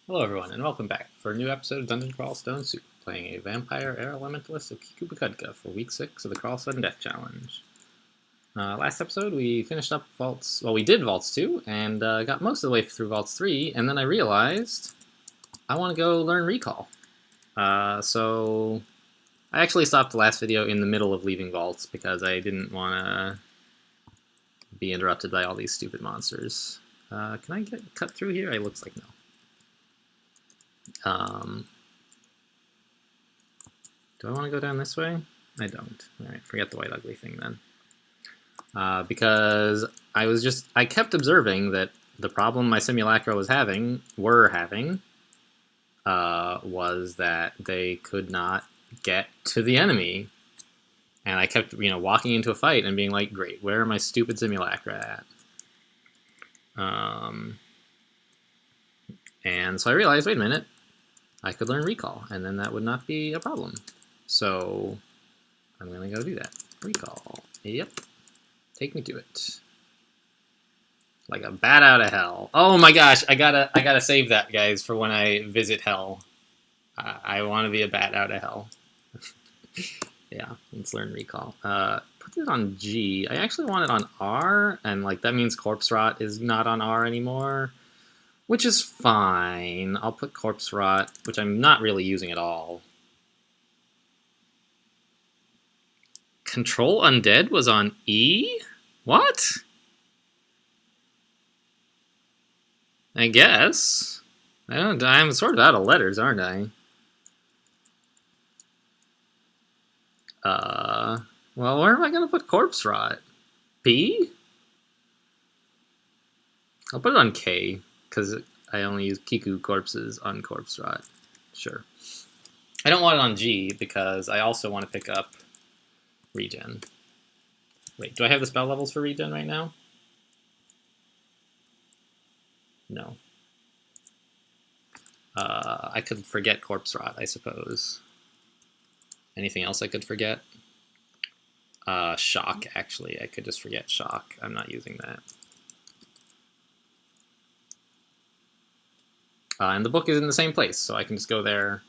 Hello everyone, and welcome back for a new episode of Dungeon Crawl Stone Soup, playing a Vampire Air Elementalist of Kikubakudka for Week 6 of the Crawl Sudden Death Challenge. Last episode we finished up Vaults, well we did Vaults 2, and got most of the way through Vaults 3, and then I realized I want to go learn Recall. So I actually stopped the last video in the middle of leaving Vaults because I didn't want to be interrupted by all these stupid monsters. Can I get cut through here? It looks like no. Do I want to go down this way? I don't. Alright, forget the white ugly thing then. Because I kept observing that the problem my simulacra were having, was that they could not get to the enemy. And I kept, walking into a fight and being like, great, where are my stupid simulacra at? And so I realized, wait a minute, I could learn Recall, and then that would not be a problem. So I'm gonna go do that. Recall. Yep. Take me to it. Like a bat out of hell. Oh my gosh, I gotta save that, guys, for when I visit hell. I want to be a bat out of hell. Yeah, let's learn Recall. Put it on G. I actually want it on R, and that means Corpse Rot is not on R anymore. Which is fine. I'll put Corpse Rot, which I'm not really using at all. Control Undead was on E? What? I guess. I'm sort of out of letters, aren't I? Well, where am I gonna put Corpse Rot? P? I'll put it on K, because I only use Kiku corpses on Corpse Rot. Sure. I don't want it on G, because I also want to pick up Regen. Wait, do I have the spell levels for Regen right now? No. I could forget Corpse Rot, I suppose. Anything else I could forget? Shock, actually. I could just forget Shock. I'm not using that. And the book is in the same place, so I can just go there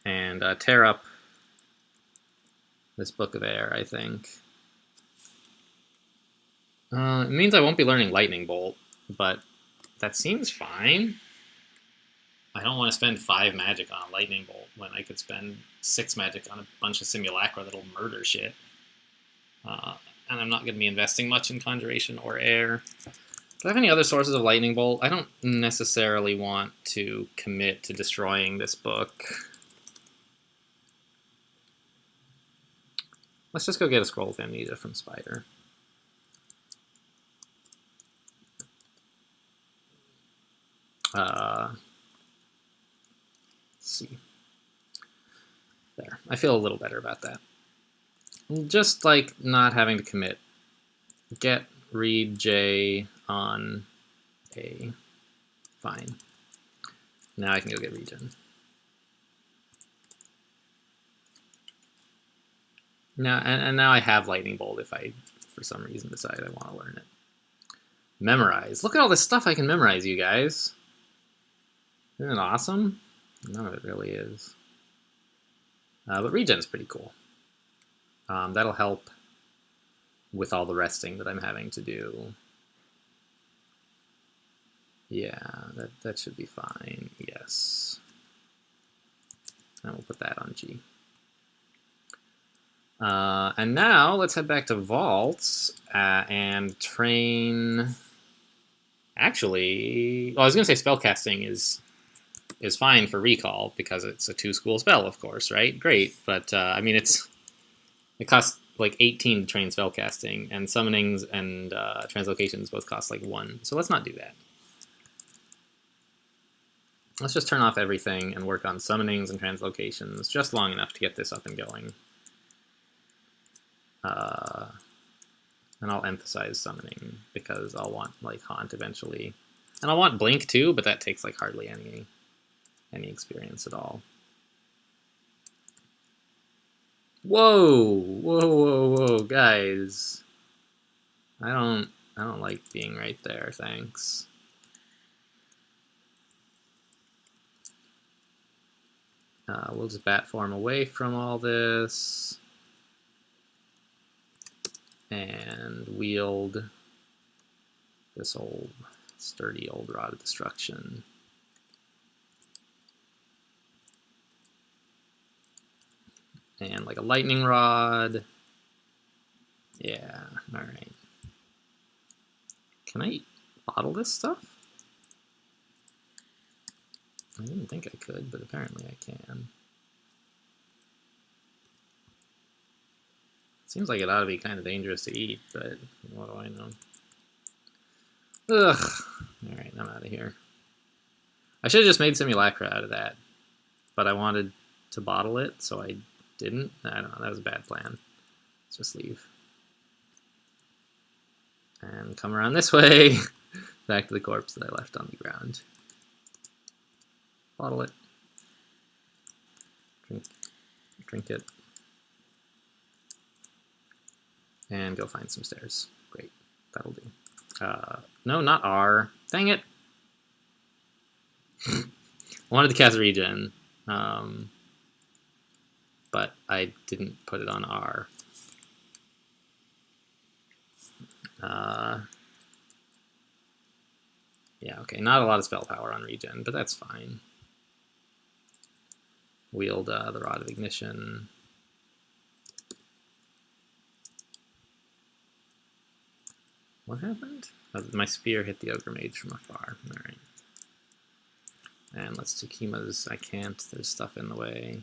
and tear up this book there, I think. It means I won't be learning Lightning Bolt, but that seems fine. I don't want to spend 5 magic on a Lightning Bolt when I could spend 6 magic on a bunch of Simulacra that'll murder shit. And I'm not going to be investing much in Conjuration or Air. Do I have any other sources of Lightning Bolt? I don't necessarily want to commit to destroying this book. Let's just go get a Scroll of Amnesia from Spider. Let's see. There. I feel a little better about that. Just not having to commit. Get read J on A. Fine. Now I can go get Regen. Now, and now I have Lightning Bolt if I, for some reason, decide I want to learn it. Memorize. Look at all this stuff I can memorize, you guys. Isn't it awesome? None of it really is. But Regen's pretty cool. That'll help with all the resting that I'm having to do. Yeah, that should be fine. Yes. And we'll put that on G. And now let's head back to Vaults and train. Actually, well, I was going to say spellcasting is fine for Recall because it's a 2-school spell, of course, right? Great, but I mean it costs 18 to train spellcasting, and summonings and translocations both cost 1. So let's not do that. Let's just turn off everything and work on summonings and translocations just long enough to get this up and going. And I'll emphasize summoning because I'll want Haunt eventually, and I'll want Blink too, but that takes hardly any experience at all. Whoa, whoa, whoa, whoa, guys! I don't like being right there. Thanks. We'll just bat form away from all this and wield this old, sturdy old Rod of Destruction. And like a lightning rod. Yeah, all right. Can I bottle this stuff? I didn't think I could, but apparently I can. Seems like it ought to be kind of dangerous to eat, but what do I know? Ugh. All right, I'm out of here. I should have just made Simulacra out of that, but I wanted to bottle it, so I didn't. I don't know, that was a bad plan. Let's just leave. And come around this way, back to the corpse that I left on the ground. Bottle it. Drink it. And go find some stairs. Great, that'll do. No, not R. Dang it. I wanted to cast Regen, but I didn't put it on R. Yeah, okay, not a lot of spell power on Regen, but that's fine. Wield the Rod of Ignition. What happened? My spear hit the Ogre Mage from afar. All right. And let's Tsukima's. I can't. There's stuff in the way.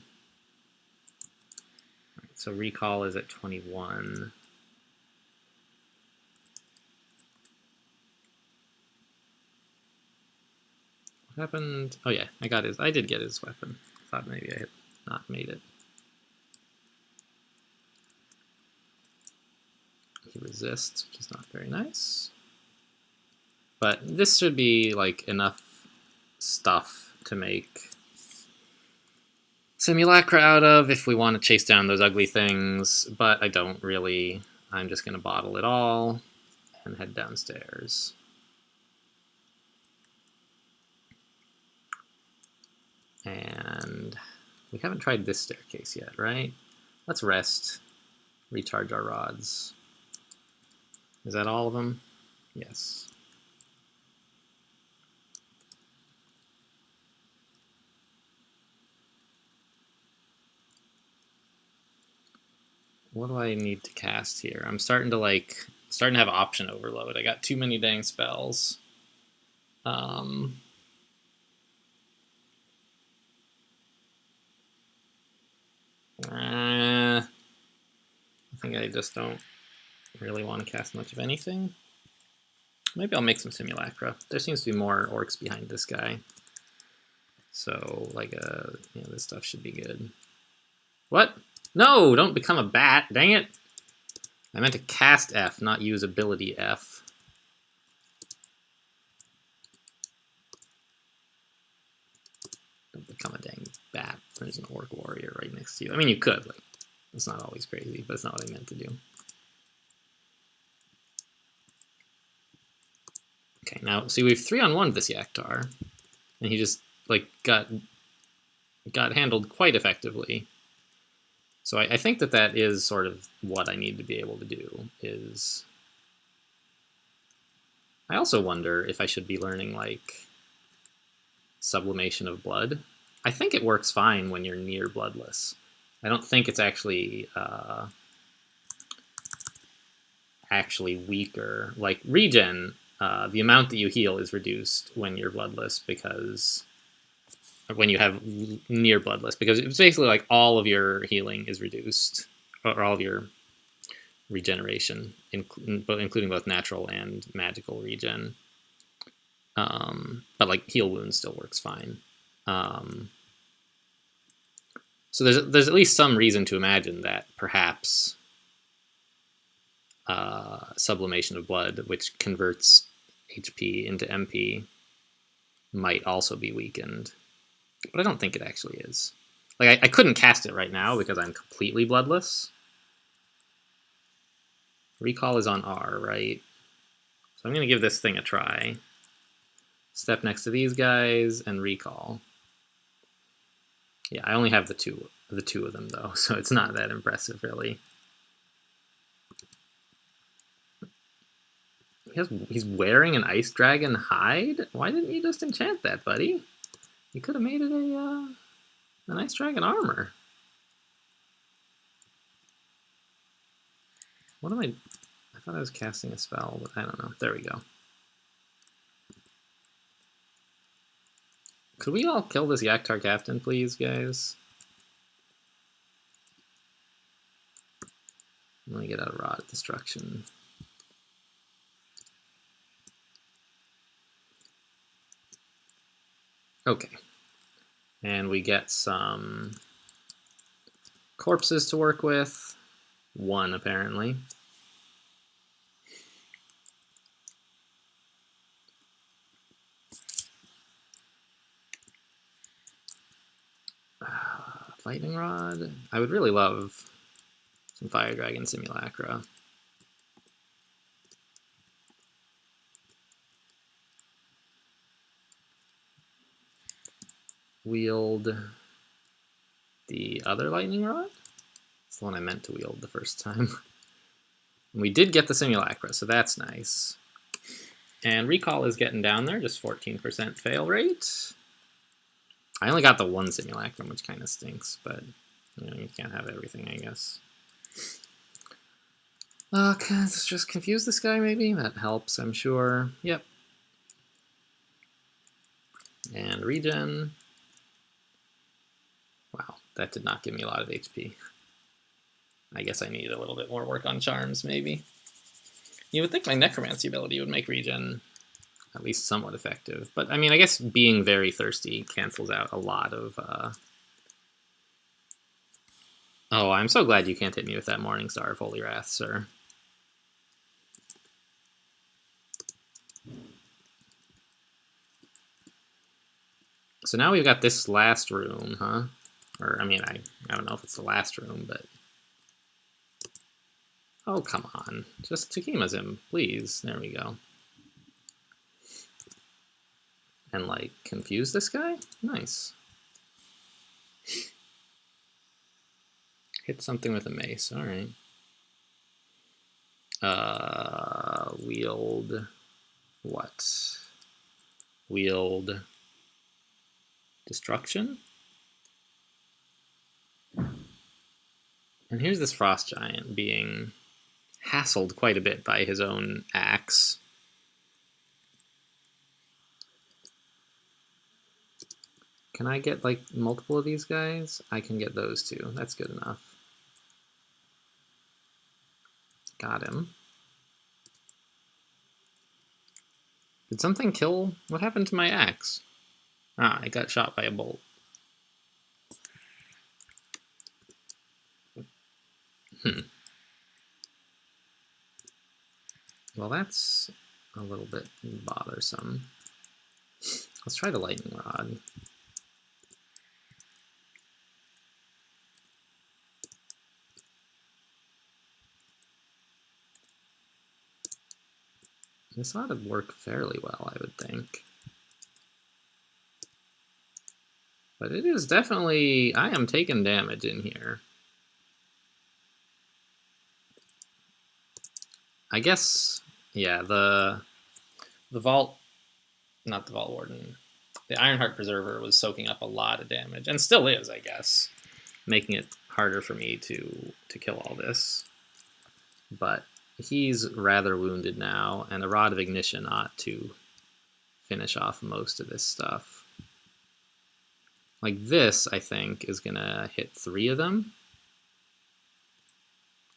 All right, so recall is at 21. What happened? Oh yeah, I got his. I did get his weapon. Thought maybe I had not made it. He resists, which is not very nice. But this should be like enough stuff to make Simulacra out of if we want to chase down those ugly things, but I don't really. I'm just going to bottle it all and head downstairs. And we haven't tried this staircase yet, right? Let's rest, recharge our rods. Is that all of them? Yes. What do I need to cast here? I'm starting to have option overload. I got too many dang spells. I think I just don't really want to cast much of anything. Maybe I'll make some Simulacra. There seems to be more orcs behind this guy. So, like, this stuff should be good. What? No, don't become a bat, dang it. I meant to cast F, not use ability F. Don't become a dang bat. There's an orc warrior right next to you. I mean, you could, like, it's not always crazy, but it's not what I meant to do. Okay, now, see, we've 3-on-1 this Yaktar, and he just, like, got handled quite effectively. So I think that is sort of what I need to be able to do, is... I also wonder if I should be learning, like, Sublimation of Blood. I think it works fine when you're near Bloodless. I don't think it's actually weaker. Like, Regen, the amount that you heal is reduced when you're Bloodless, because... when you have near Bloodless, because it's basically like all of your healing is reduced, or all of your regeneration, including both natural and magical regen. But like heal wounds still works fine. So there's at least some reason to imagine that perhaps Sublimation of Blood, which converts HP into MP, might also be weakened. But I don't think it actually is. Like, I couldn't cast it right now because I'm completely bloodless. Recall is on R, right? So I'm going to give this thing a try. Step next to these guys and recall. Yeah, I only have the two of them though, so it's not that impressive really. He's wearing an ice dragon hide? Why didn't you just enchant that, buddy? You could have made it an ice dragon armor. What am I thought I was casting a spell, but I don't know. There we go. Could we all kill this Yaktar captain, please, guys? Let me get out a Rod of Destruction. Okay. And we get some corpses to work with. One, apparently. Lightning Rod. I would really love some Fire Dragon Simulacra. Wield the other Lightning Rod? It's the one I meant to wield the first time. And we did get the Simulacra, so that's nice. And Recall is getting down there, just 14% fail rate. I only got the one Simulacrum, which kind of stinks, but you know, you can't have everything, I guess. Let's just confuse this guy, maybe? That helps, I'm sure. Yep. And regen. Wow, that did not give me a lot of HP. I guess I need a little bit more work on charms, maybe. You would think my necromancy ability would make regen at least somewhat effective. But, I mean, I guess being very thirsty cancels out a lot of... Oh, I'm so glad you can't hit me with that Morning Star of Holy Wrath, sir. So now we've got this last room, huh? Or, I mean, I don't know if it's the last room, but... Oh, come on. Just Takima's him, please. There we go. And, like, confuse this guy? Nice. Hit something with a mace, alright. Wield... what? Wield... Destruction? And here's this Frost Giant being hassled quite a bit by his own axe. Can I get, like, multiple of these guys? I can get those two. That's good enough. Got him. Did something kill? What happened to my axe? Ah, I got shot by a bolt. Well, that's a little bit bothersome. Let's try the Lightning Rod. This ought to work fairly well, I would think. But it is definitely... I am taking damage in here. I guess, yeah, the Vault... Not the Vault Warden. The Ironheart Preserver was soaking up a lot of damage, and still is, I guess, making it harder for me to kill all this. But he's rather wounded now, and a Rod of Ignition ought to finish off most of this stuff. Like this, I think, is gonna hit 3 of them.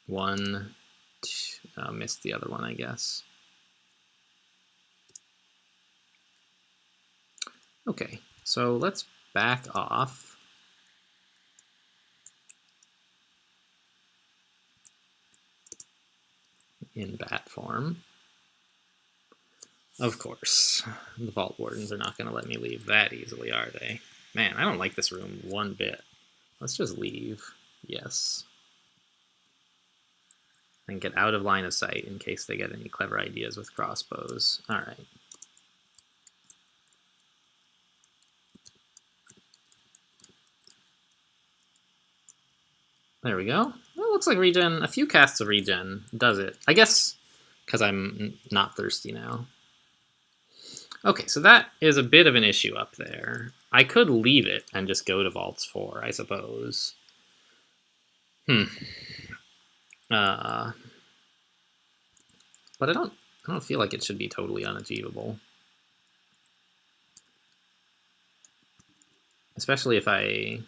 1, 2, missed the other one, I guess. Okay, so let's back off. In bat form. Of course, the Vault Wardens are not going to let me leave that easily, are they? Man, I don't like this room one bit. Let's just leave. Yes. And get out of line of sight in case they get any clever ideas with crossbows. Alright. There we go. Well, it looks like regen, a few casts of regen does it. I guess because I'm not thirsty now. Okay, so that is a bit of an issue up there. I could leave it and just go to Vaults 4, I suppose. But I don't feel like it should be totally unachievable. Especially if I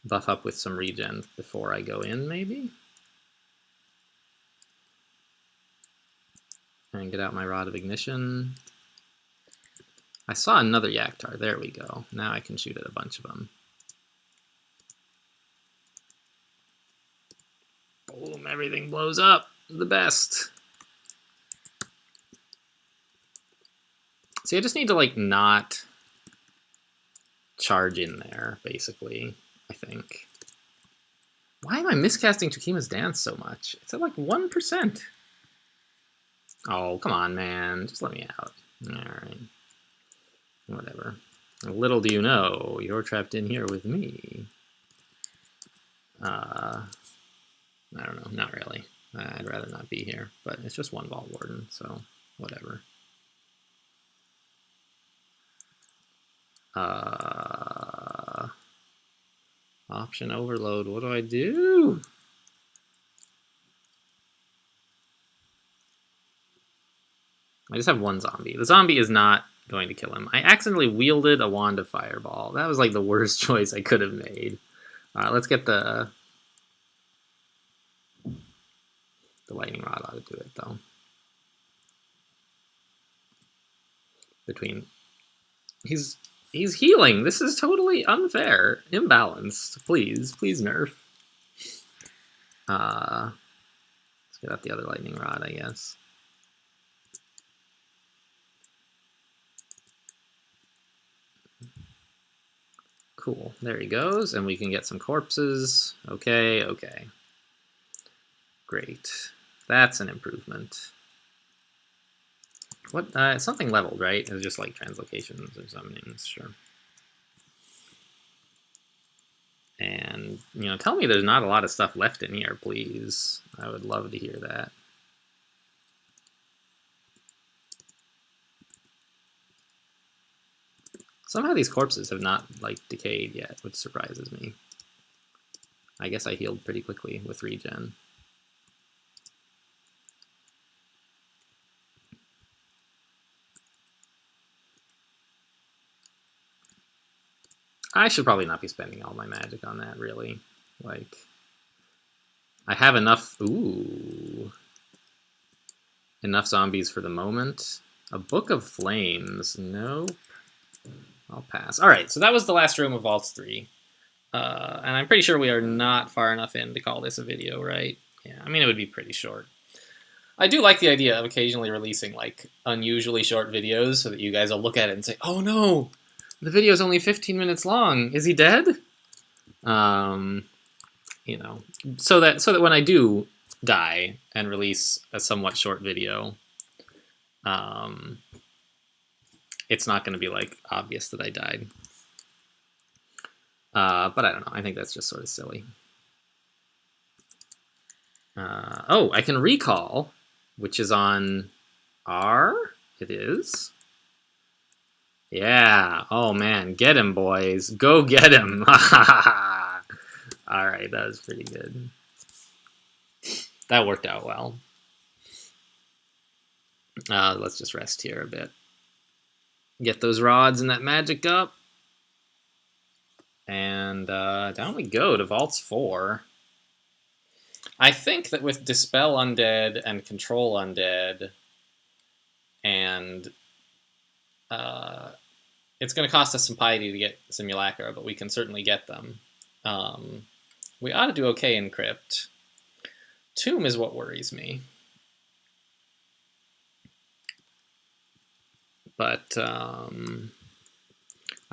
buff up with some regen before I go in, maybe? And get out my Rod of Ignition. I saw another Yaktar. There we go. Now I can shoot at a bunch of them. Boom, everything blows up. The best. See, I just need to, like, not charge in there, basically, I think. Why am I miscasting Tukima's Dance so much? It's at, like, 1%. Oh, come on, man. Just let me out. Alright. Whatever. Little do you know, you're trapped in here with me. I don't know, not really. I'd rather not be here, but it's just one Vault Warden, so whatever. Option overload, what do I do? I just have one zombie. The zombie is not going to kill him. I accidentally wielded a Wand of Fireball. That was like the worst choice I could have made. Let's get the Lightning Rod ought to do it, though. He's healing. This is totally unfair. Imbalanced. Please nerf. Let's get out the other Lightning Rod, I guess. Cool. There he goes, and we can get some corpses. Okay. Great. That's an improvement. What? Something leveled, right? It was just like translocations or summonings, sure. And, you know, tell me there's not a lot of stuff left in here, please. I would love to hear that. Somehow these corpses have not, like, decayed yet, which surprises me. I guess I healed pretty quickly with regen. I should probably not be spending all my magic on that, really. Like, I have enough... Ooh. Enough zombies for the moment. A Book of Flames. Nope. I'll pass. Alright, so that was the last room of Vaults 3. And I'm pretty sure we are not far enough in to call this a video, right? Yeah, I mean, it would be pretty short. I do like the idea of occasionally releasing, like, unusually short videos so that you guys will look at it and say, oh no! The video's only 15 minutes long. Is he dead? You know, so that when I do die and release a somewhat short video, it's not going to be, like, obvious that I died. But I don't know. I think that's just sort of silly. Oh, I can recall, which is on R. It is. Yeah. Oh, man. Get him, boys. Go get him. All right. That was pretty good. That worked out well. Let's just rest here a bit. Get those rods and that magic up. And down we go to Vaults 4. I think that with Dispel Undead and Control Undead, and it's going to cost us some piety to get Simulacra, but we can certainly get them. We ought to do okay in Crypt. Tomb is what worries me. But, I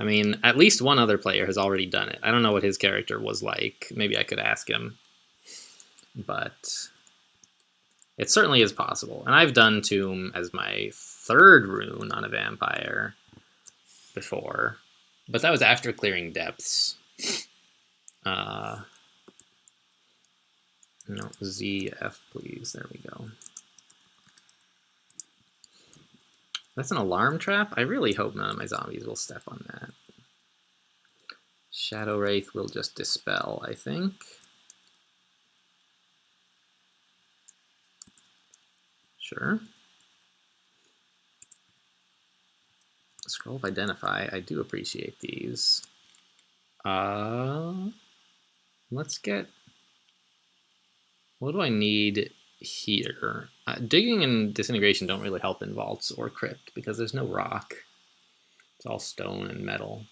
mean, at least one other player has already done it. I don't know what his character was like. Maybe I could ask him. But it certainly is possible. And I've done Tomb as my third rune on a vampire before. But that was after clearing depths. No, ZF, please. There we go. That's an alarm trap? I really hope none of my zombies will step on that. Shadow Wraith will just dispel, I think. Sure. Scroll of Identify. I do appreciate these. Let's get... What do I need here? Digging and Disintegration don't really help in vaults or crypt because there's no rock. It's all stone and metal.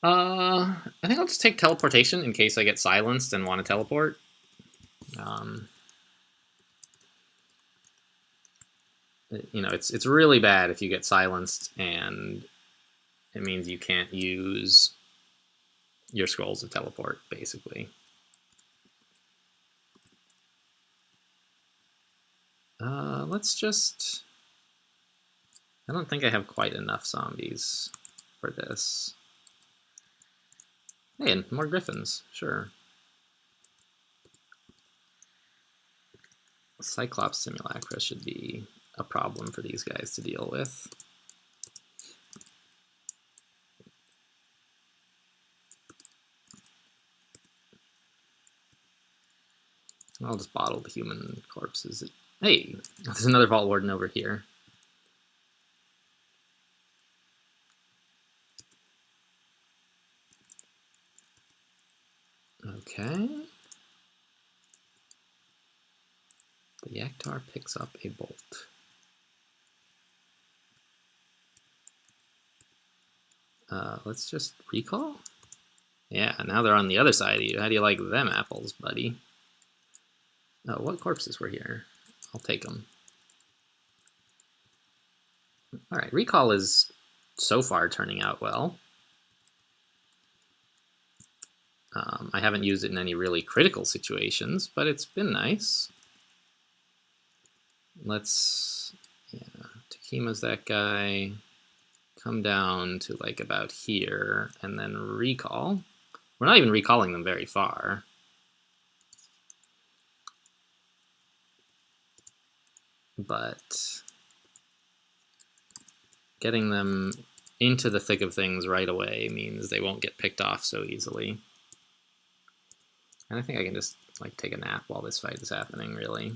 I think I'll just take Teleportation in case I get silenced and want to teleport. You know, it's really bad if you get silenced and it means you can't use your scrolls of teleport, basically. Let's just... I don't think I have quite enough zombies for this. Hey, and more griffins, sure. Cyclops Simulacra should be a problem for these guys to deal with. I'll just bottle the human corpses. Hey, there's another Vault Warden over here. Okay. The Yaktar picks up a bolt. Let's just recall? Yeah, now they're on the other side of you. How do you like them apples, buddy? Oh, what corpses were here? I'll take them. Alright, recall is so far turning out well. I haven't used it in any really critical situations, but it's been nice. Let's, yeah, Takima's that guy. Come down to like about here, and then recall. We're not even recalling them very far. But getting them into the thick of things right away means they won't get picked off so easily. And I think I can just like take a nap while this fight is happening, really.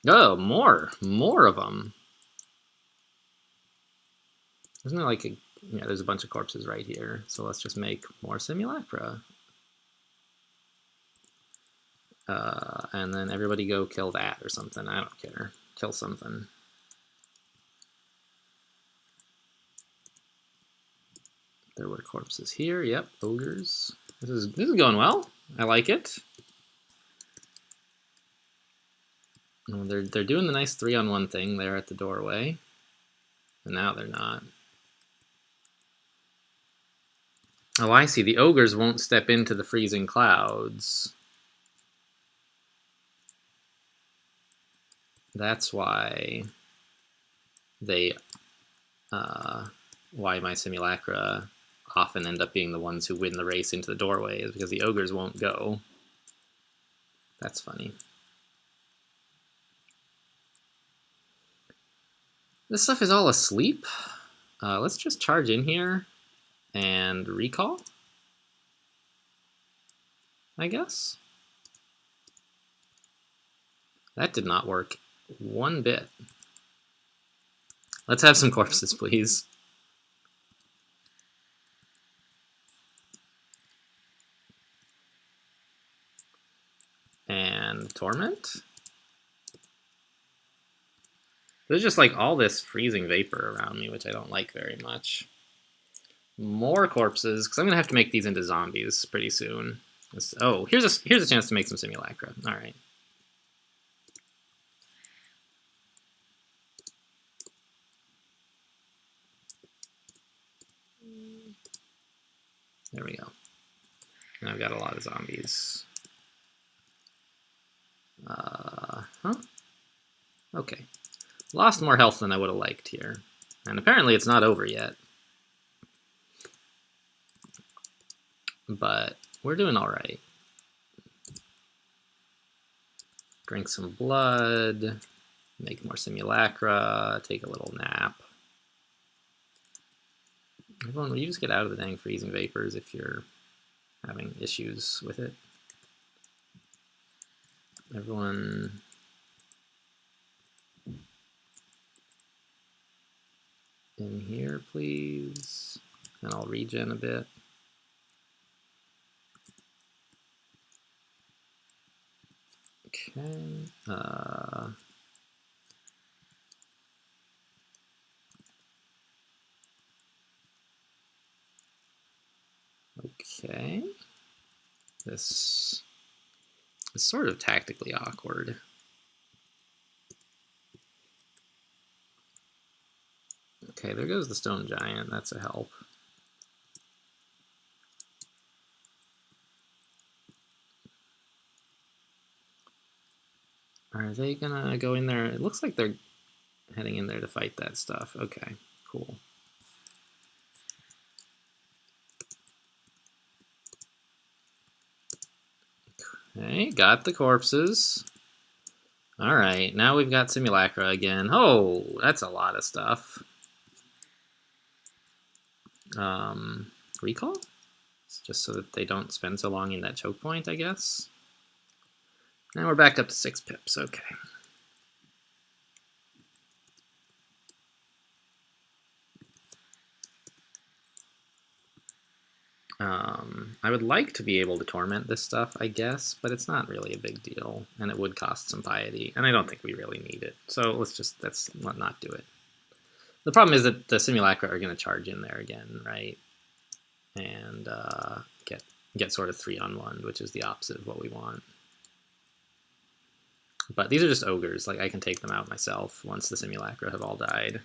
Oh, more of them. Isn't there like a, yeah, there's a bunch of corpses right here. So let's just make more simulacra. And then everybody go kill that or something. I don't care. Kill something. There were corpses here. Yep, ogres. This is going well. I like it. Oh, they're doing the nice 3-on-1 thing there at the doorway. And now they're not. Oh, I see. The ogres won't step into the freezing clouds. That's why they, why my simulacra often end up being the ones who win the race into the doorway, is because the ogres won't go. That's funny. This stuff is all asleep. Let's just charge in here and recall, I guess. That did not work one bit. Let's have some corpses, please. And Torment. There's just like all this freezing vapor around me, which I don't like very much. More corpses, because I'm gonna have to make these into zombies pretty soon. Oh, here's a chance to make some simulacra. All right. There we go. Now I've got a lot of zombies. Okay. Lost more health than I would have liked here. And apparently it's not over yet. but we're doing all right. Drink some blood, make more simulacra, take a little nap. Everyone, will you just get out of the dang freezing vapors if you're having issues with it? Everyone, in here, please. And I'll regen a bit. Okay. Okay. This is sort of tactically awkward. Okay, there goes the stone giant. That's a help. Are they gonna go in there? It looks like they're heading in there to fight that stuff. Okay, cool. Okay, got the corpses. All right, now we've got simulacra again. Oh, that's a lot of stuff. Recall? It's just so that they don't spend so long in that choke point, I guess. Now we're back up to 6 pips, okay. I would like to be able to torment this stuff, I guess, but it's not really a big deal, and it would cost some piety, and I don't think we really need it. So let's not do it. The problem is that the simulacra are going to charge in there again, right? And get sort of 3-on-1, which is the opposite of what we want. But these are just ogres. Like, I can take them out myself once the simulacra have all died.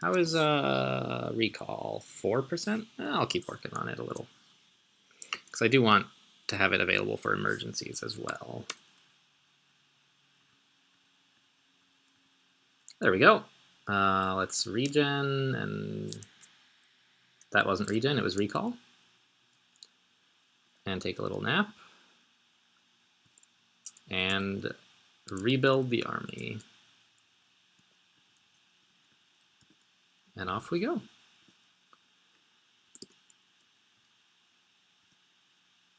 How is recall? 4%? I'll keep working on it a little. Because I do want to have it available for emergencies as well. There we go. Let's regen, and that wasn't regen, it was recall. And take a little nap. And rebuild the army. And off we go.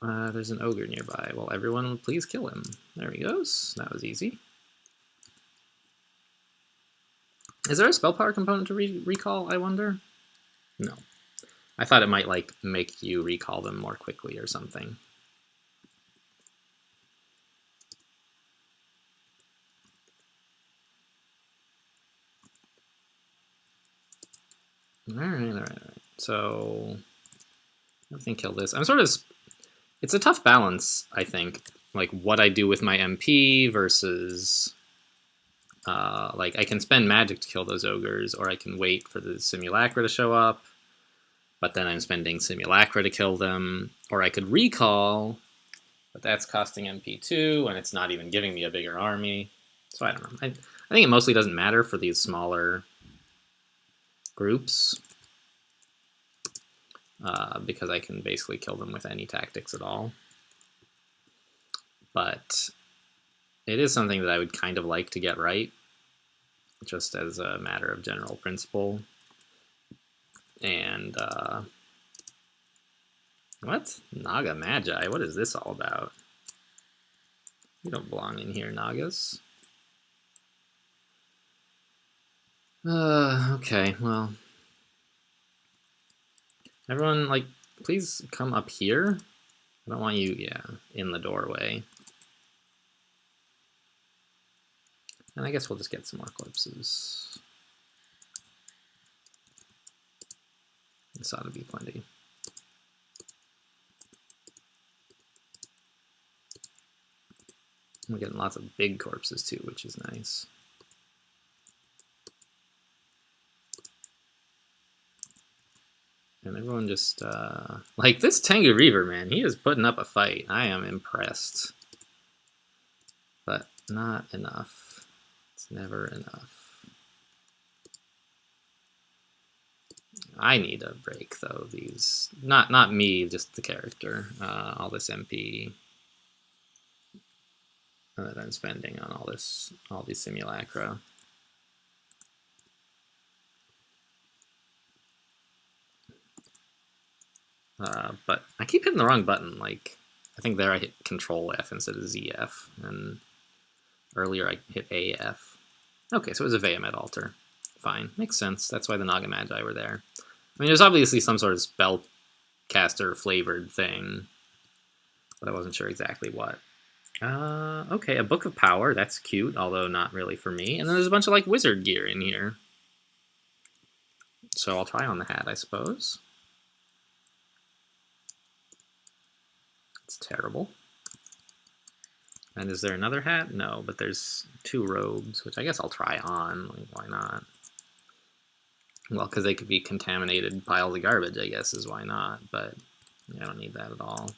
There's an ogre nearby. Well, everyone please kill him. There he goes. That was easy. Is there a spell power component to recall, I wonder? No. I thought it might, like, make you recall them more quickly or something. All right. So, I think kill this. I'm sort of... It's a tough balance, I think. Like, what I do with my MP versus... like, I can spend magic to kill those ogres, or I can wait for the simulacra to show up, but then I'm spending simulacra to kill them, or I could recall, but that's costing MP 2, and it's not even giving me a bigger army. So I don't know. I think it mostly doesn't matter for these smaller groups, because I can basically kill them with any tactics at all. But it is something that I would kind of like to get right, just as a matter of general principle. And, what? Naga Magi? What is this all about? You don't belong in here, Nagas. Okay, well. Everyone, like, please come up here. I don't want you, yeah, in the doorway. And I guess we'll just get some more corpses. This ought to be plenty. We're getting lots of big corpses too, which is nice. And everyone just, like this Tengu Reaver, man, he is putting up a fight. I am impressed. But not enough. It's never enough. I need a break though. These, not me, just the character. All this MP that I'm spending on all these simulacra. But I keep hitting the wrong button. Like, I think there I hit Control F instead of ZF, and earlier I hit AF. Okay, so it was a Vehemet altar. Fine, makes sense. That's why the Naga Magi were there. I mean, there's obviously some sort of spellcaster flavored thing, but I wasn't sure exactly what. Okay, a Book of Power. That's cute, although not really for me. And then there's a bunch of like wizard gear in here. So I'll try on the hat, I suppose. It's terrible. And is there another hat? No, but there's 2 robes, which I guess I'll try on. Like, why not? Well, because they could be contaminated piles of garbage, I guess, is why not. But I don't need that at all.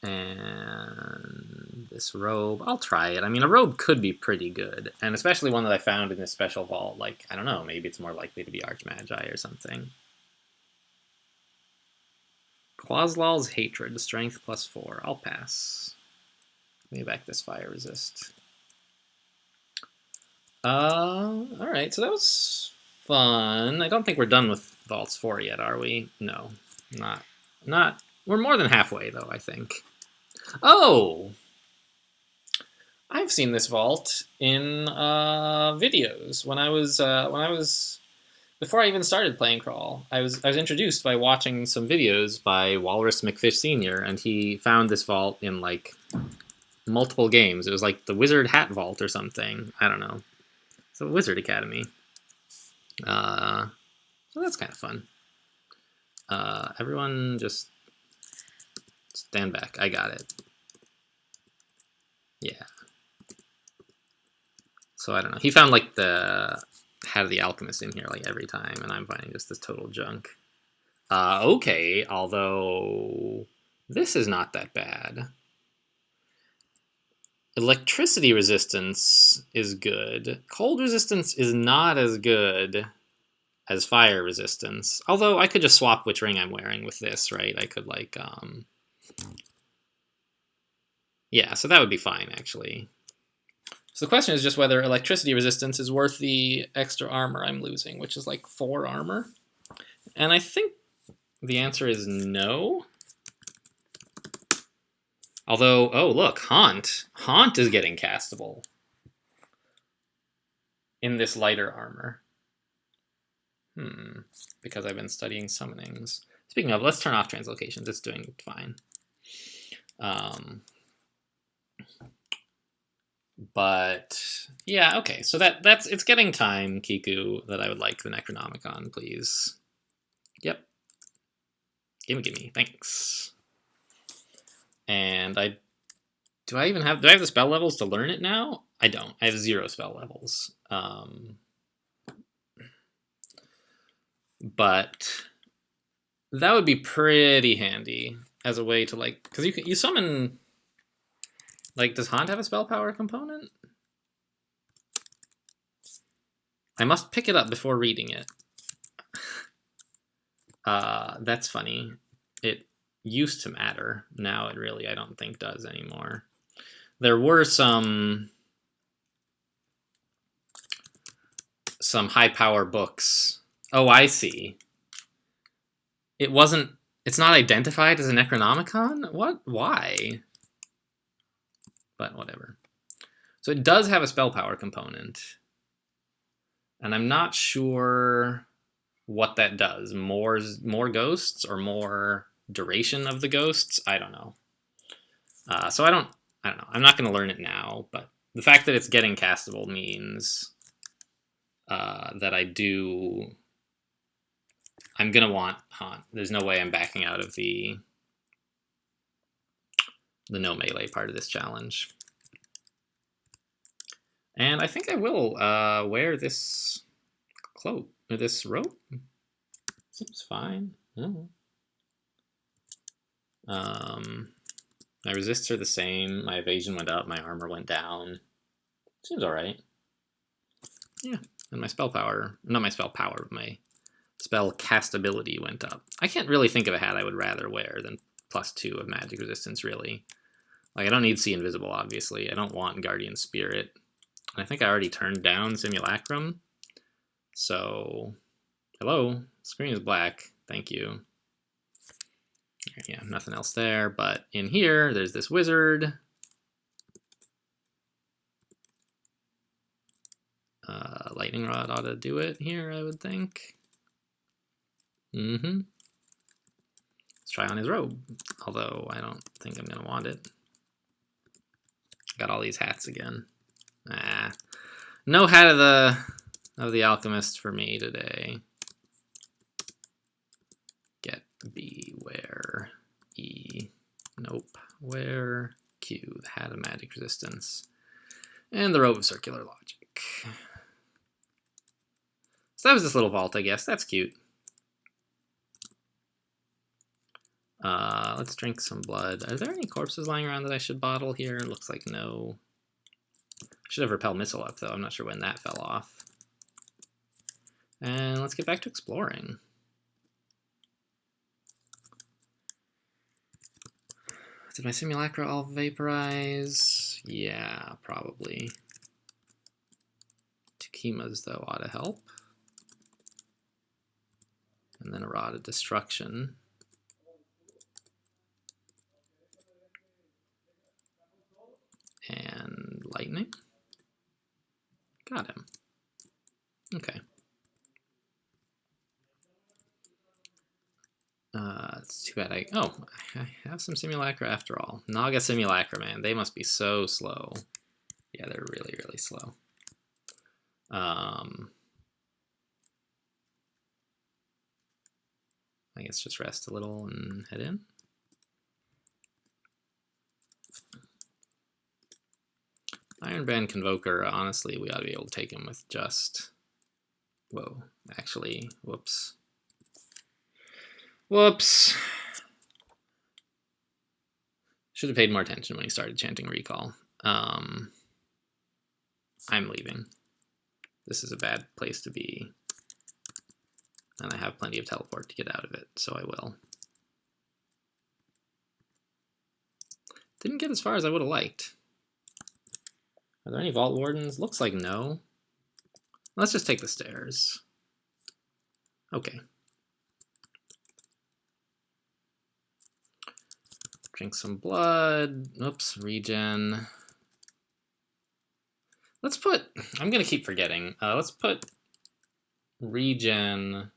And this robe, I'll try it. I mean, a robe could be pretty good, and especially one that I found in this special vault. Like, I don't know, maybe it's more likely to be Archmagi or something. Quaslal's Hatred, Strength +4. I'll pass. Let me back this Fire Resist. Alright, so that was fun. I don't think we're done with Vaults 4 yet, are we? No, not. We're more than halfway, though, I think. Oh! I've seen this vault in videos. When I was before I even started playing Crawl, I was introduced by watching some videos by Walrus McFish Sr., and he found this vault in like multiple games. It was like the Wizard Hat Vault or something. I don't know. It's a Wizard Academy. So that's kind of fun. Everyone just stand back. I got it. Yeah. So I don't know. He found like the Hat of the Alchemist in here like every time, and I'm finding just this total junk. Okay, although this is not that bad. Electricity resistance is good. Cold resistance is not as good as fire resistance. Although I could just swap which ring I'm wearing with this, right? I could like, yeah, so that would be fine actually. So the question is just whether electricity resistance is worth the extra armor I'm losing, which is like 4 armor. And I think the answer is no. Although, oh look, Haunt. Haunt is getting castable in this lighter armor. Because I've been studying summonings. Speaking of, let's turn off translocations. It's doing fine. But yeah, okay. So that's it's getting time, Kiku, that I would like the Necronomicon, please. Yep. Gimme, thanks. And do I have the spell levels to learn it now? I don't. I have 0 spell levels. But that would be pretty handy as a way to like, because you summon. Like, does Haunt have a spell power component? I must pick it up before reading it. That's funny. It used to matter. Now it really, I don't think, does anymore. There were some high power books. Oh, I see. It's not identified as a Necronomicon? What? Why? But whatever. So it does have a spell power component. And I'm not sure what that does. More ghosts or more duration of the ghosts? I don't know. So I don't know. I'm not going to learn it now, but the fact that it's getting castable means that I'm going to want Haunt. There's no way I'm backing out of the no melee part of this challenge. And I think I will wear this cloak, or this robe. Seems fine. My resists are the same. My evasion went up. My armor went down. Seems all right. Yeah. And my spell power, not my spell power, but my spell castability went up. I can't really think of a hat I would rather wear than +2 of magic resistance, really. Like, I don't need See Invisible, obviously. I don't want Guardian Spirit. And I think I already turned down Simulacrum. So, hello, screen is black. Thank you. Yeah, nothing else there. But in here, there's this wizard. Lightning Rod ought to do it here, I would think. Let's try on his robe, although I don't think I'm gonna want it. Got all these hats again. No hat of the alchemist for me today. Get B, where E, nope, where Q, the hat of magic resistance, and the robe of circular logic. So that was this little vault, I guess. That's cute. Let's drink some blood. Are there any corpses lying around that I should bottle here? Looks like no. Should have Repel Missile up, though. I'm not sure when that fell off. And let's get back to exploring. Did my simulacra all vaporize? Yeah, probably. Takimas, though, ought to help. And then a Rod of Destruction. And lightning. Got him. Okay. It's too bad I have some simulacra after all. Naga simulacra, man. They must be so slow. Yeah, they're really, really slow. I guess just rest a little and head in. Ironband Convoker, honestly, we ought to be able to take him with just... Whoa, actually, whoops. Whoops. Should have paid more attention when he started chanting Recall. I'm leaving. This is a bad place to be. And I have plenty of teleport to get out of it, so I will. Didn't get as far as I would have liked. Are there any Vault Wardens? Looks like no. Let's just take the stairs. Okay. Drink some blood. Oops, regen. Let's put, I'm gonna keep forgetting. Let's put regen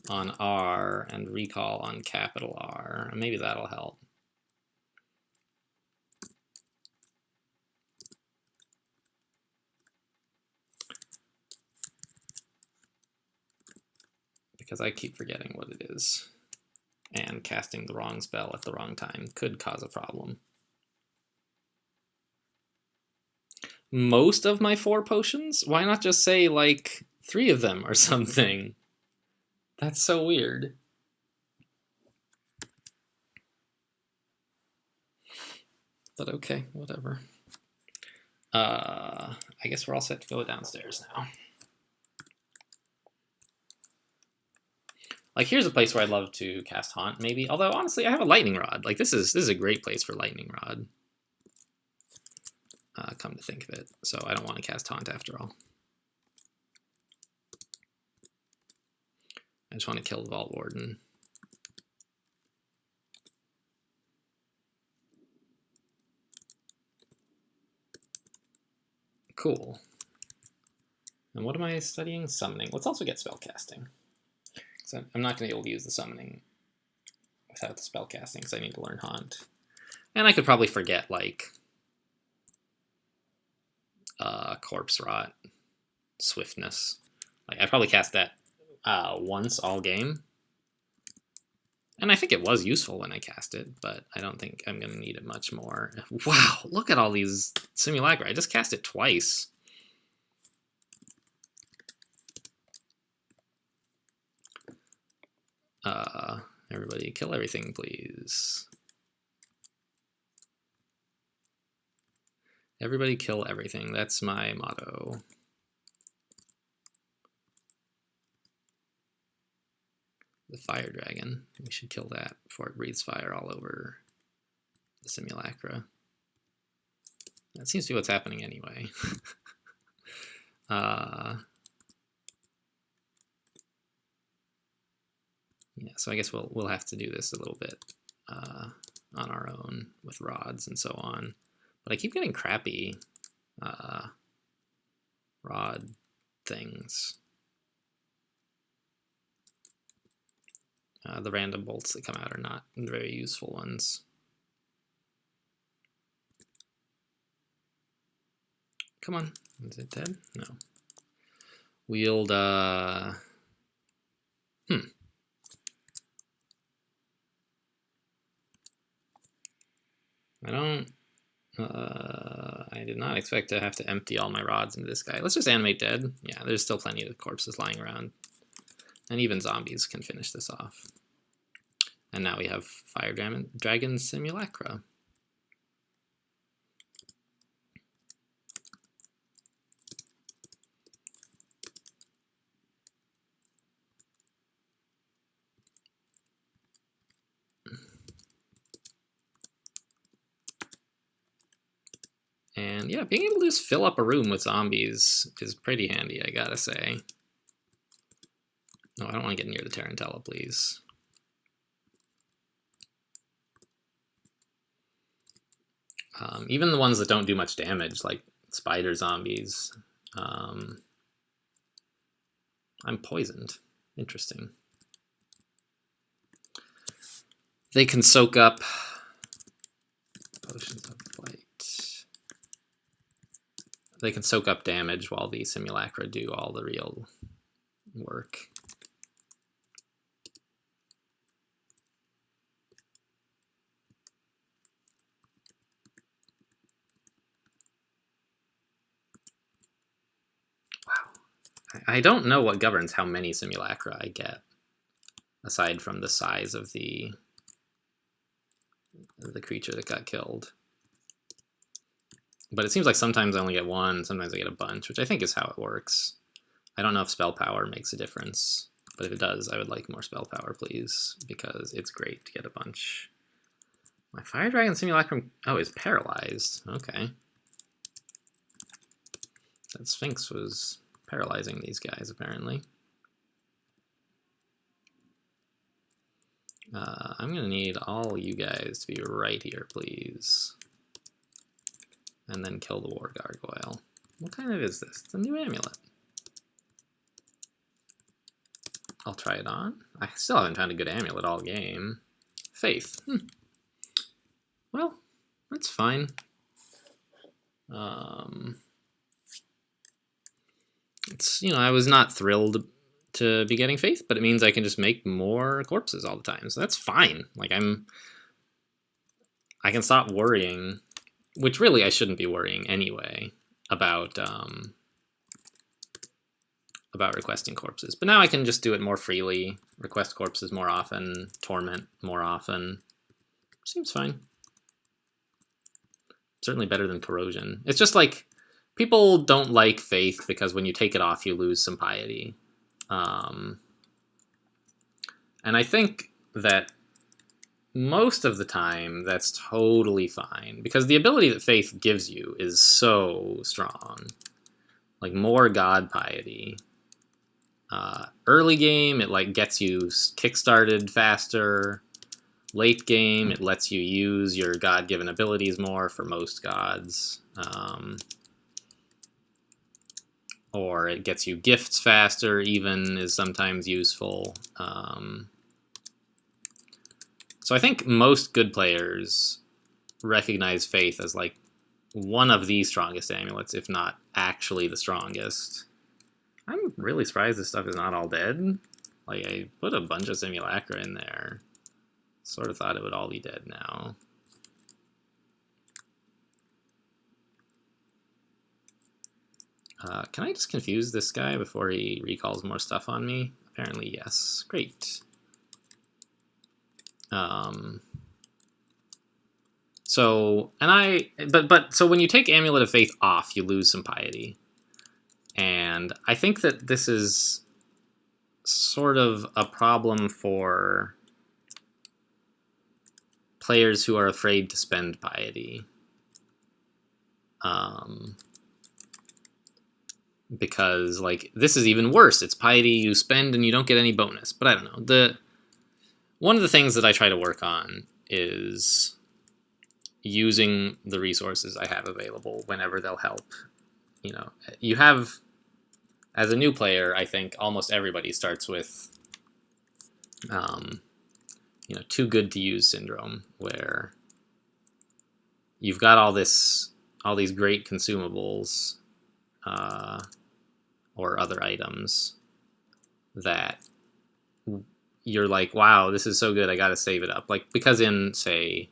on R and recall on capital R. Maybe that'll help. Because I keep forgetting what it is. And casting the wrong spell at the wrong time could cause a problem. Most of my 4 potions? Why not just say, like, 3 of them or something? That's so weird. But okay, whatever. I guess we're all set to go downstairs now. Like, here's a place where I'd love to cast Haunt, maybe. Although, honestly, I have a Lightning Rod. Like, this is a great place for Lightning Rod. Come to think of it. So I don't want to cast Haunt after all. I just want to kill the Vault Warden. Cool. And what am I studying? Summoning. Let's also get spellcasting. So I'm not going to be able to use the summoning without the spellcasting because I need to learn Haunt. And I could probably forget, like, Corpse Rot, Swiftness. Like, I probably cast that once all game. And I think it was useful when I cast it, but I don't think I'm going to need it much more. Wow, look at all these simulacra. I just cast it twice. Everybody kill everything, please. Everybody kill everything. That's my motto. The fire dragon. We should kill that before it breathes fire all over the simulacra. That seems to be what's happening anyway. Yeah, so I guess we'll have to do this a little bit on our own with rods and so on. But I keep getting crappy rod things. The random bolts that come out are not very useful ones. Come on, is it dead? No. Wield, I did not expect to have to empty all my rods into this guy. Let's just animate dead. Yeah, there's still plenty of corpses lying around. And even zombies can finish this off. And now we have Fire Dragon Simulacra. And yeah, being able to just fill up a room with zombies is pretty handy, I gotta say. No, I don't want to get near the Tarantella, please. Even the ones that don't do much damage, like spider zombies. I'm poisoned. Interesting. They can soak up potions of flight. They can soak up damage while the simulacra do all the real work. Wow. I don't know what governs how many simulacra I get, aside from the size of the creature that got killed. But it seems like sometimes I only get one, sometimes I get a bunch, which I think is how it works. I don't know if spell power makes a difference, but if it does, I would like more spell power, please, because it's great to get a bunch. My Fire Dragon Simulacrum, oh, is paralyzed. Okay. That Sphinx was paralyzing these guys, apparently. I'm going to need all you guys to be right here, please. And then kill the War Gargoyle. What kind of is this? It's a new amulet. I'll try it on. I still haven't found a good amulet all game. Faith. Well, that's fine. It's, you know, I was not thrilled to be getting Faith, but it means I can just make more corpses all the time. So that's fine. Like, I can stop worrying, which really I shouldn't be worrying anyway, about requesting corpses. But now I can just do it more freely, request corpses more often, torment more often. Seems fine. Certainly better than corrosion. It's just like, people don't like Faith because when you take it off, you lose some piety. And I think that most of the time, that's totally fine, because the ability that Faith gives you is so strong. Like, more god piety. Early game, it like gets you kickstarted faster. Late game, it lets you use your god-given abilities more for most gods. Or it gets you gifts faster, even, is sometimes useful. So I think most good players recognize Faith as like one of the strongest amulets, if not actually the strongest. I'm really surprised this stuff is not all dead. Like, I put a bunch of simulacra in there. Sort of thought it would all be dead now. Can I just confuse this guy before he recalls more stuff on me? Apparently, yes. Great. So when you take Amulet of Faith off, you lose some piety. And I think that this is sort of a problem for players who are afraid to spend piety. Because like this is even worse. It's piety you spend and you don't get any bonus. But I don't know. One of the things that I try to work on is using the resources I have available whenever they'll help. You know, you have, as a new player, I think almost everybody starts with, you know, too good to use syndrome, where you've got all these great consumables, or other items that you're like, wow, this is so good, I gotta save it up. Like, because in, say,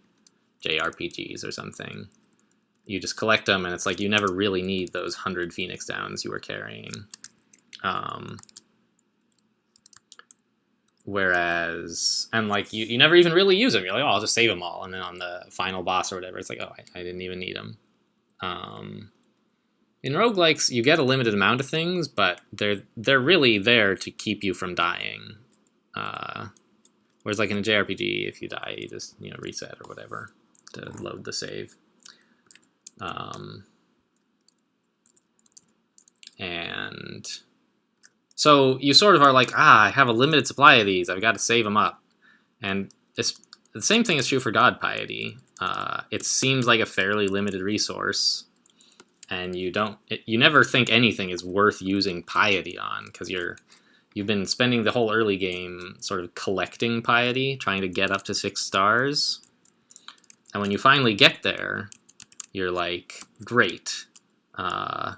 JRPGs or something, you just collect them, and it's like you never really need those 100 Phoenix Downs you were carrying. Whereas, and like, you never even really use them. You're like, oh, I'll just save them all. And then on the final boss or whatever, it's like, oh, I didn't even need them. In roguelikes, you get a limited amount of things, but they're really there to keep you from dying. Whereas like in a JRPG, if you die, you just, you know, reset or whatever to load the save. And so you sort of are like, I have a limited supply of these, I've got to save them up. And the same thing is true for God Piety. It seems like a fairly limited resource, and you never think anything is worth using piety on, because you've been spending the whole early game sort of collecting piety, trying to get up to 6 stars. And when you finally get there, you're like, great. I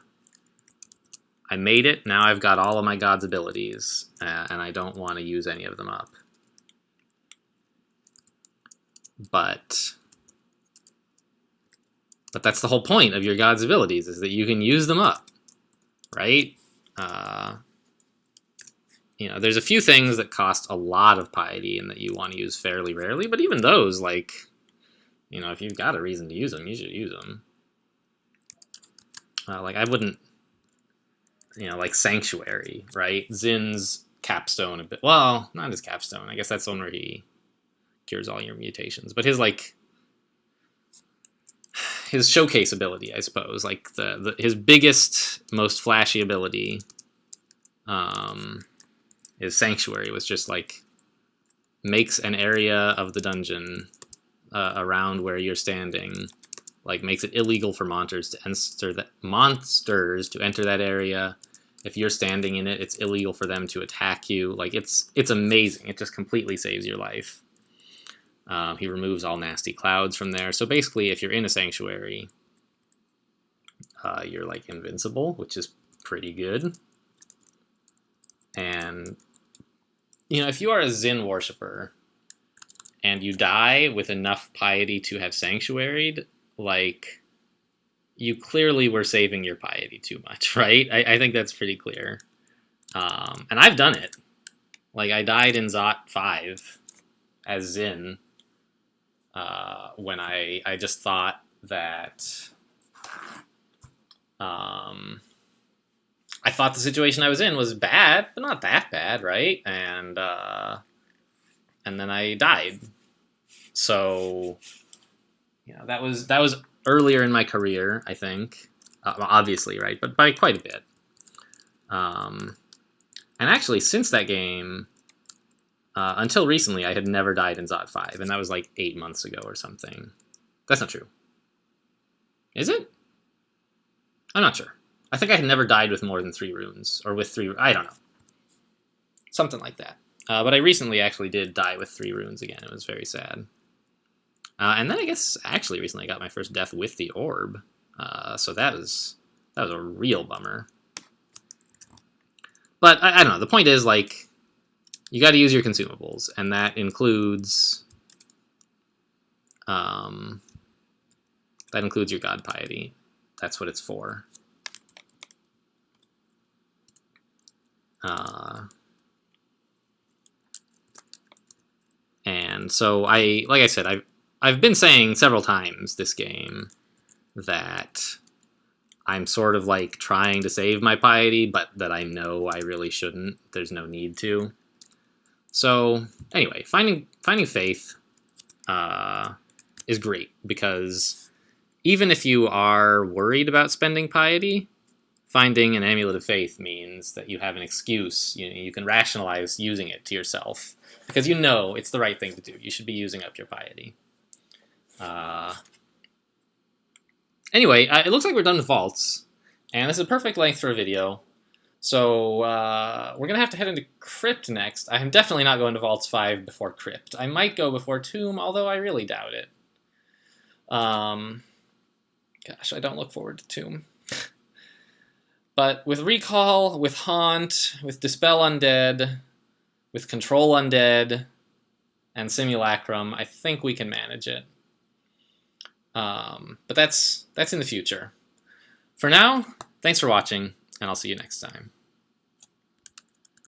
made it, now I've got all of my god's abilities, and I don't want to use any of them up. But that's the whole point of your god's abilities, is that you can use them up, right? You know, there's a few things that cost a lot of piety and that you want to use fairly rarely, but even those, like, you know, if you've got a reason to use them, you should use them. Like, I wouldn't, you know, like Sanctuary, right? Zin's capstone a bit. Well, not his capstone. I guess that's the one where he cures all your mutations. But his, like, his showcase ability, I suppose, like his biggest, most flashy ability, his Sanctuary was just like makes an area of the dungeon around where you're standing, like makes it illegal for monsters to enter that area. If you're standing in it, it's illegal for them to attack you. Like, it's amazing. It just completely saves your life. He removes all nasty clouds from there. So basically, if you're in a Sanctuary, you're like invincible, which is pretty good. And, you know, if you are a Zin worshiper and you die with enough piety to have Sanctuaried, like, you clearly were saving your piety too much, right? I think that's pretty clear. And I've done it. Like, I died in Zot 5 as Zin when I just thought that... I thought the situation I was in was bad, but not that bad, right? And then I died. So, you know, that was earlier in my career, I think. Obviously, right? But by quite a bit. And actually, since that game, until recently, I had never died in Zot 5, and that was like 8 months ago or something. That's not true. Is it? I'm not sure. I think I had never died with more than 3 runes, or with 3, I don't know. Something like that. But I recently actually did die with 3 runes again. It was very sad. And then I guess actually recently I got my first death with the orb. So that was a real bummer. But I don't know. The point is, like, you got to use your consumables, and that includes your god piety. That's what it's for. And so like I said, I've been saying several times this game that I'm sort of like trying to save my piety, but that I know I really shouldn't. There's no need to. So anyway, finding faith is great, because even if you are worried about spending piety, finding an amulet of faith means that you have an excuse. You can rationalize using it to yourself, because you know it's the right thing to do. You should be using up your piety. Anyway, it looks like we're done with vaults, and this is a perfect length for a video. So we're going to have to head into Crypt next. I am definitely not going to Vaults 5 before Crypt. I might go before Tomb, although I really doubt it. Gosh, I don't look forward to Tomb. But with Recall, with Haunt, with Dispel Undead, with Control Undead, and Simulacrum, I think we can manage it. But that's in the future. For now, thanks for watching, and I'll see you next time.